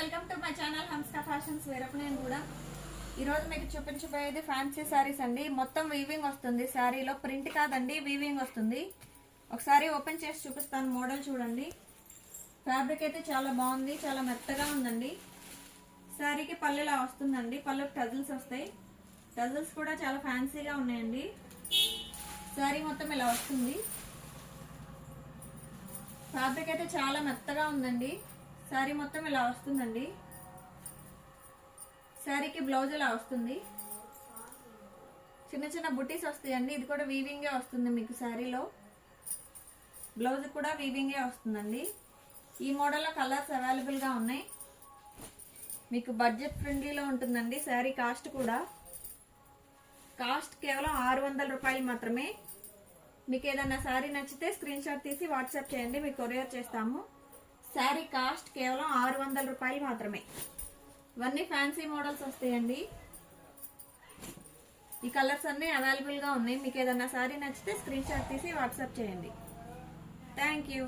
Welcome to my channel Hamska fashions వేరపు నేను కూడా ఈరోజు మీకు చూపించబోయేది ఫ్యాన్సీ శారీస్ అండి. మొత్తం వీవింగ్ వస్తుంది, శారీలో ప్రింట్ కాదండి, వీవింగ్ వస్తుంది. ఒకసారి ఓపెన్ చేసి చూపిస్తాను. మోడల్ చూడండి. ఫ్యాబ్రిక్ అయితే చాలా బాగుంది, చాలా మెత్తగా ఉందండి. శారీకి పళ్ళులా వస్తుందండి, పళ్ళుకి టజిల్స్ వస్తాయి. టజిల్స్ కూడా చాలా ఫ్యాన్సీగా ఉన్నాయండి. శారీ మొత్తం ఇలా వస్తుంది. ఫ్యాబ్రిక్ అయితే చాలా మెత్తగా ఉందండి. శారీ మొత్తం ఇలా వస్తుందండి. శారీకి బ్లౌజ్ ఇలా వస్తుంది. చిన్న చిన్న బుటీస్ వస్తాయండి. ఇది కూడా వీవింగే వస్తుంది మీకు. శారీలో బ్లౌజ్ కూడా వీవింగే వస్తుందండి. ఈ మోడల్లో కలర్స్ అవైలబుల్గా ఉన్నాయి. మీకు బడ్జెట్ ఫ్రెండ్లీలో ఉంటుందండి. శారీ కాస్ట్ కూడా కేవలం 600 రూపాయలు మాత్రమే. మీకు ఏదైనా శారీ నచ్చితే స్క్రీన్ షాట్ తీసి వాట్సాప్ చేయండి, మీకు కొరియర్ చేస్తాము. శారీ కాస్ట్ కేవలం 600 రూపాయలు మాత్రమే. ఇవన్నీ ఫ్యాన్సీ మోడల్స్ వస్తాయండి. ఈ కలర్స్ అన్నీ అవైలబుల్గా ఉన్నాయి. మీకు ఏదైనా శారీ నచ్చితే స్క్రీన్ షాట్ తీసి వాట్సాప్ చేయండి. Thank you.